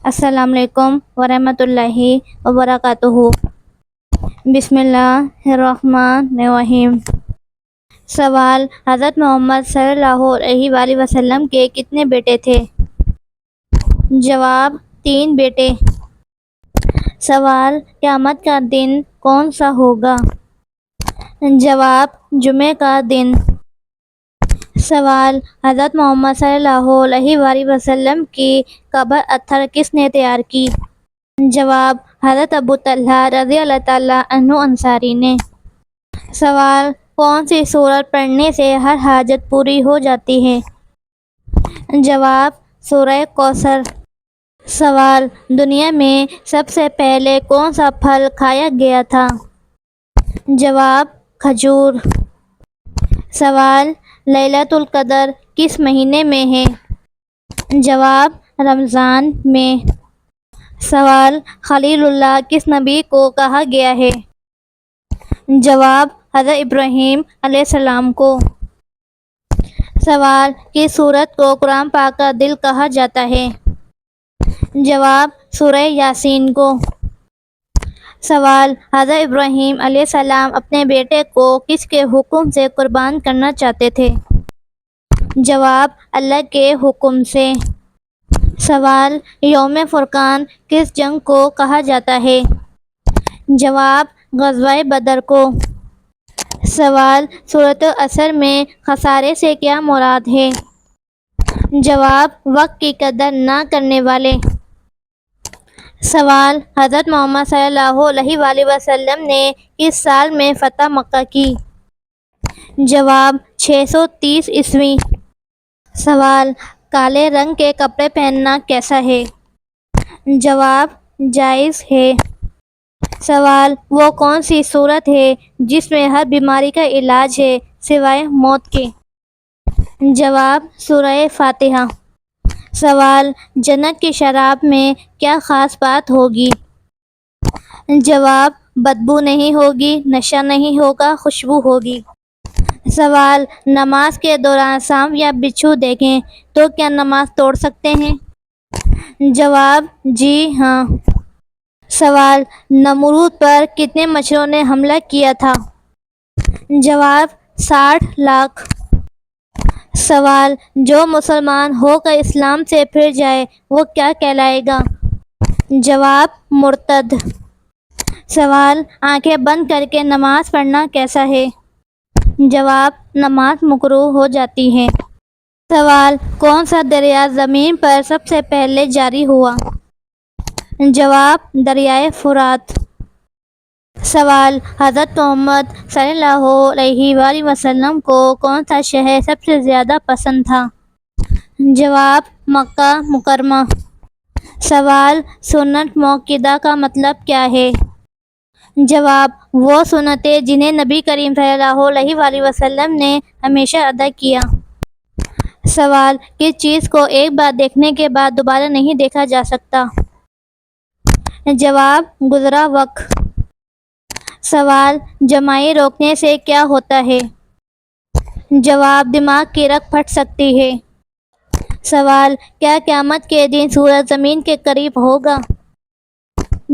السلام علیکم ورحمۃ اللہ وبرکاتہ۔ بسم اللہ الرحمن الرحیم۔ سوال: حضرت محمد صلی اللہ علیہ وآلہ وسلم کے کتنے بیٹے تھے؟ جواب: 3 بیٹے۔ سوال: قیامت کا دن کون سا ہوگا؟ جواب: جمعے کا دن۔ سوال: حضرت محمد صلی اللہ علیہ وآلہ وسلم کی قبر اتھر کس نے تیار کی؟ جواب: حضرت ابو طلحہ رضی اللہ تعالیٰ عنہ انصاری نے۔ سوال: کون سی سورت پڑھنے سے ہر حاجت پوری ہو جاتی ہے؟ جواب: سورہ کوثر۔ سوال: دنیا میں سب سے پہلے کون سا پھل کھایا گیا تھا؟ جواب: کھجور۔ سوال: لیلۃ القدر کس مہینے میں ہے؟ جواب: رمضان میں۔ سوال: خلیل اللہ کس نبی کو کہا گیا ہے؟ جواب: حضرت ابراہیم علیہ السلام کو۔ سوال: کس سورت کو قرآن پاک کا دل کہا جاتا ہے؟ جواب: سورہ یاسین کو۔ سوال: حضرت ابراہیم علیہ السلام اپنے بیٹے کو کس کے حکم سے قربان کرنا چاہتے تھے؟ جواب: اللہ کے حکم سے۔ سوال: یوم فرقان کس جنگ کو کہا جاتا ہے؟ جواب: غزوہ بدر کو۔ سوال: سورۃ العصر میں خسارے سے کیا مراد ہے؟ جواب: وقت کی قدر نہ کرنے والے۔ سوال: حضرت محمد صلی اللہ علیہ وآلہ وسلم نے کس سال میں فتح مکہ کی؟ جواب: 630 عیسوی۔ سوال: کالے رنگ کے کپڑے پہننا کیسا ہے؟ جواب: جائز ہے۔ سوال: وہ کون سی سورت ہے جس میں ہر بیماری کا علاج ہے سوائے موت کے؟ جواب: سورہ فاتحہ۔ سوال: جنت کی شراب میں کیا خاص بات ہوگی؟ جواب: بدبو نہیں ہوگی، نشہ نہیں ہوگا، خوشبو ہوگی۔ سوال: نماز کے دوران سانپ یا بچھو دیکھیں تو کیا نماز توڑ سکتے ہیں؟ جواب: جی ہاں۔ سوال: نمرود پر کتنے مچھروں نے حملہ کیا تھا؟ جواب: 60 لاکھ۔ سوال: جو مسلمان ہو کر اسلام سے پھر جائے وہ کیا کہلائے گا؟ جواب: مرتد۔ سوال: آنکھیں بند کر کے نماز پڑھنا کیسا ہے؟ جواب: نماز مکروہ ہو جاتی ہے۔ سوال: کون سا دریا زمین پر سب سے پہلے جاری ہوا؟ جواب: دریائے فرات۔ سوال: حضرت محمد صلی اللہ علیہ وآلہ وسلم کو کون سا شہر سب سے زیادہ پسند تھا؟ جواب: مکہ مکرمہ۔ سوال: سنت موقدہ کا مطلب کیا ہے؟ جواب: وہ سنتیں جنہیں نبی کریم صلی اللہ علیہ وآلہ وسلم نے ہمیشہ ادا کیا۔ سوال: کس چیز کو ایک بار دیکھنے کے بعد دوبارہ نہیں دیکھا جا سکتا؟ جواب: گزرا وقت۔ سوال: جمائی روکنے سے کیا ہوتا ہے؟ جواب: دماغ کی رگ پھٹ سکتی ہے۔ سوال: کیا قیامت کے دن سورج زمین کے قریب ہوگا؟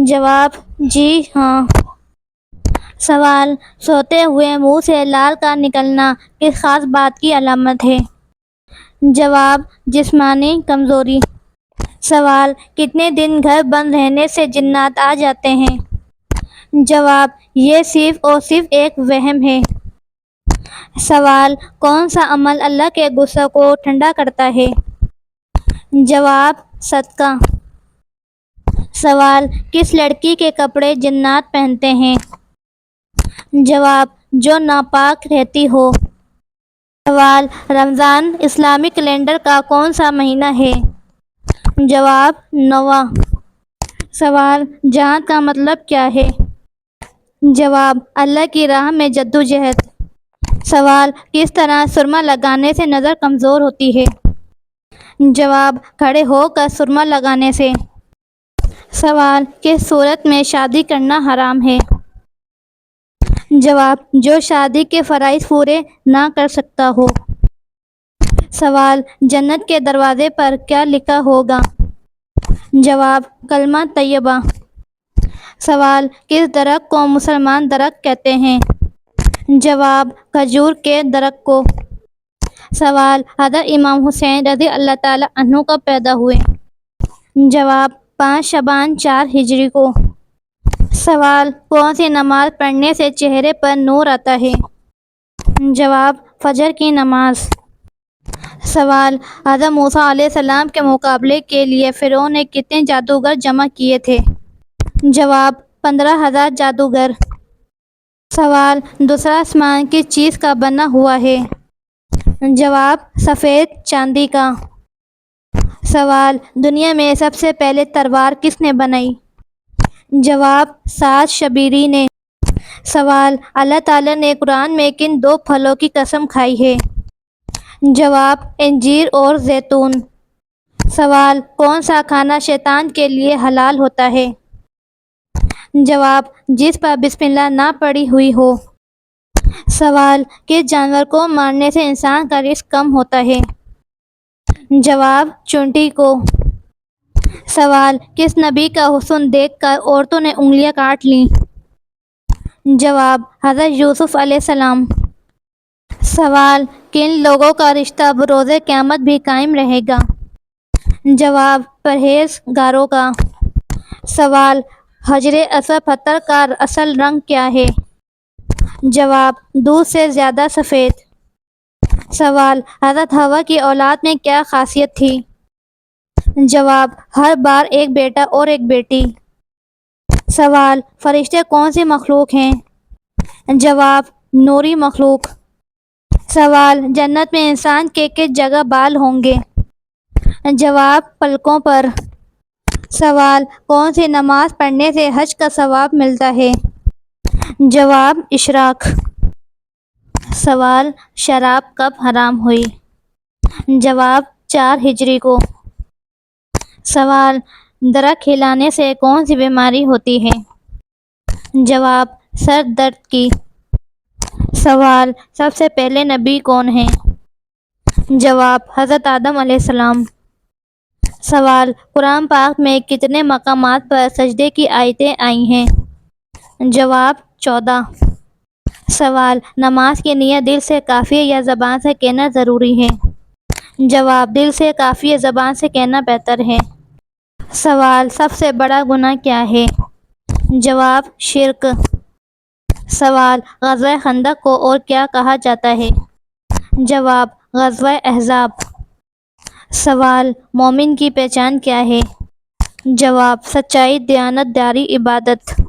جواب: جی ہاں۔ سوال: سوتے ہوئے منہ سے لال کا نکلنا کس خاص بات کی علامت ہے؟ جواب: جسمانی کمزوری۔ سوال: کتنے دن گھر بند رہنے سے جنات آ جاتے ہیں؟ جواب: یہ صرف اور صرف ایک وہم ہے۔ سوال: کون سا عمل اللہ کے غصے کو ٹھنڈا کرتا ہے؟ جواب: صدقہ۔ سوال: کس لڑکی کے کپڑے جنات پہنتے ہیں؟ جواب: جو ناپاک رہتی ہو۔ سوال: رمضان اسلامی کیلنڈر کا کون سا مہینہ ہے؟ جواب: 9واں۔ سوال: جہاد کا مطلب کیا ہے؟ جواب: اللہ کی راہ میں جدوجہد۔ سوال: کس طرح سرما لگانے سے نظر کمزور ہوتی ہے؟ جواب: کھڑے ہو کر سرما لگانے سے۔ سوال: کس صورت میں شادی کرنا حرام ہے؟ جواب: جو شادی کے فرائض پورے نہ کر سکتا ہو۔ سوال: جنت کے دروازے پر کیا لکھا ہوگا؟ جواب: کلمہ طیبہ۔ سوال: کس درخت کو مسلمان درخت کہتے ہیں؟ جواب: کھجور کے درخت کو۔ سوال: حضرت امام حسین رضی اللہ تعالیٰ عنہ کب پیدا ہوئے؟ جواب: 5 شعبان 4 ہجری کو۔ سوال: کون سی نماز پڑھنے سے چہرے پر نور آتا ہے؟ جواب: فجر کی نماز۔ سوال: حضرت موسیٰ علیہ السلام کے مقابلے کے لیے فرعون نے کتنے جادوگر جمع کیے تھے؟ جواب: 15,000 جادوگر۔ سوال: دوسرا آسمان کس چیز کا بنا ہوا ہے؟ جواب: سفید چاندی کا۔ سوال: دنیا میں سب سے پہلے تلوار کس نے بنائی؟ جواب: سعد شبیری نے۔ سوال: اللہ تعالیٰ نے قرآن میں کن 2 پھلوں کی قسم کھائی ہے؟ جواب: انجیر اور زیتون۔ سوال: کون سا کھانا شیطان کے لیے حلال ہوتا ہے؟ جواب: جس پر بسم اللہ نہ پڑھی ہوئی ہو۔ سوال: کس جانور کو مارنے سے انسان کا رزق کم ہوتا ہے؟ جواب: چونٹی کو۔ سوال: کس نبی کا حسن دیکھ کر عورتوں نے انگلیاں کاٹ لیں؟ جواب: حضرت یوسف علیہ السلام۔ سوال: کن لوگوں کا رشتہ بروز قیامت بھی قائم رہے گا؟ جواب: پرہیزگاروں کا۔ سوال: حجر اسود پتھر کا اصل رنگ کیا ہے؟ جواب: دودھ سے زیادہ سفید۔ سوال: حضرت حوا کی اولاد میں کیا خاصیت تھی؟ جواب: ہر بار ایک بیٹا اور ایک بیٹی۔ سوال: فرشتے کون سی مخلوق ہیں؟ جواب: نوری مخلوق۔ سوال: جنت میں انسان کے کس جگہ بال ہوں گے؟ جواب: پلکوں پر۔ سوال: کون سی نماز پڑھنے سے حج کا ثواب ملتا ہے؟ جواب: اشراق۔ سوال: شراب کب حرام ہوئی؟ جواب: 4 ہجری کو۔ سوال: درخت ہلانے سے کون سی بیماری ہوتی ہے؟ جواب: سر درد کی۔ سوال: سب سے پہلے نبی کون ہیں؟ جواب: حضرت آدم علیہ السلام۔ سوال: قرآن پاک میں کتنے مقامات پر سجدے کی آیتیں آئی ہیں؟ جواب: 14۔ سوال: نماز کی نیت دل سے کافی ہے یا زبان سے کہنا ضروری ہے؟ جواب: دل سے کافی ہے، زبان سے کہنا بہتر ہے۔ سوال: سب سے بڑا گناہ کیا ہے؟ جواب: شرک۔ سوال: غزوہ خندق کو اور کیا کہا جاتا ہے؟ جواب: غزوہ احزاب۔ سوال: مومن کی پہچان کیا ہے؟ جواب: سچائی، دیانت داری، عبادت۔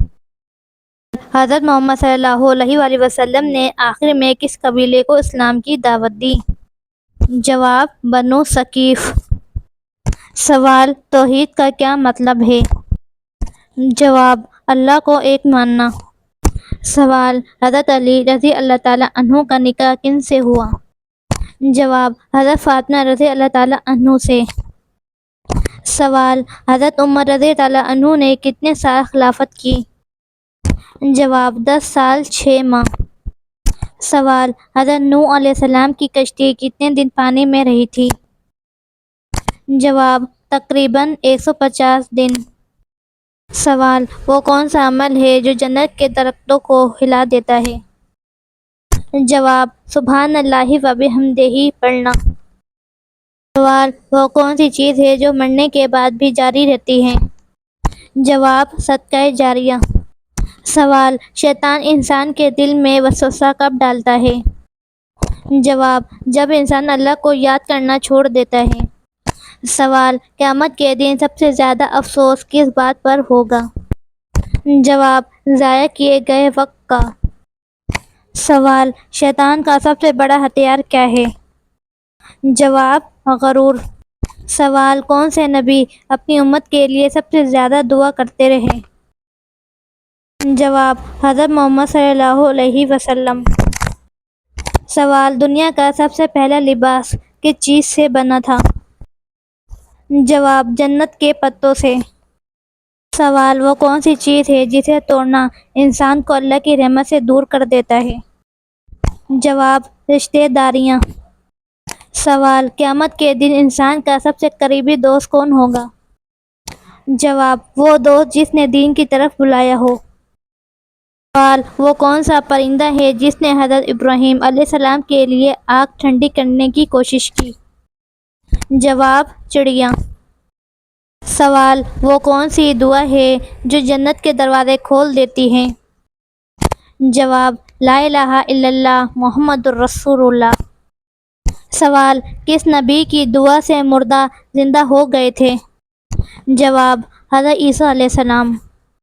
حضرت محمد صلی اللہ علیہ وآلہ وسلم نے آخر میں کس قبیلے کو اسلام کی دعوت دی؟ جواب: بنو ثقیف۔ سوال: توحید کا کیا مطلب ہے؟ جواب: اللہ کو ایک ماننا۔ سوال: حضرت علی رضی اللہ تعالیٰ عنہ کا نکاح کن سے ہوا؟ جواب: حضرت فاطمہ رضی اللہ تعالیٰ عنہ سے۔ سوال: حضرت عمر رضی اللہ عنہ نے کتنے سال خلافت کی؟ جواب: 10 سال 6 ماہ۔ سوال: حضرت نوح علیہ السلام کی کشتی کتنے دن پانی میں رہی تھی؟ جواب: تقریباً 150 دن۔ سوال: وہ کون سا عمل ہے جو جنت کے درختوں کو ہلا دیتا ہے؟ جواب: سبحان اللہ و بحمدہ پڑھنا۔ سوال: وہ کون سی چیز ہے جو مرنے کے بعد بھی جاری رہتی ہے؟ جواب: صدقہ جاریہ۔ سوال: شیطان انسان کے دل میں وسوسہ کب ڈالتا ہے؟ جواب: جب انسان اللہ کو یاد کرنا چھوڑ دیتا ہے۔ سوال: قیامت کے دن سب سے زیادہ افسوس کس بات پر ہوگا؟ جواب: ضائع کیے گئے وقت کا۔ سوال: شیطان کا سب سے بڑا ہتھیار کیا ہے؟ جواب: غرور۔ سوال: کون سے نبی اپنی امت کے لیے سب سے زیادہ دعا کرتے رہے؟ جواب: حضرت محمد صلی اللہ علیہ وسلم۔ سوال: دنیا کا سب سے پہلا لباس کس چیز سے بنا تھا؟ جواب: جنت کے پتوں سے۔ سوال: وہ کون سی چیز ہے جسے توڑنا انسان کو اللہ کی رحمت سے دور کر دیتا ہے؟ جواب: رشتہ داریاں۔ سوال: قیامت کے دن انسان کا سب سے قریبی دوست کون ہوگا؟ جواب: وہ دوست جس نے دین کی طرف بلایا ہو۔ سوال: وہ کون سا پرندہ ہے جس نے حضرت ابراہیم علیہ السلام کے لیے آگ ٹھنڈی کرنے کی کوشش کی؟ جواب: چڑیا۔ سوال: وہ کون سی دعا ہے جو جنت کے دروازے کھول دیتی ہے؟ جواب: لا الہ الا اللہ محمد الرسول اللہ۔ سوال: کس نبی کی دعا سے مردہ زندہ ہو گئے تھے؟ جواب: حضرت عیسیٰ علیہ السلام۔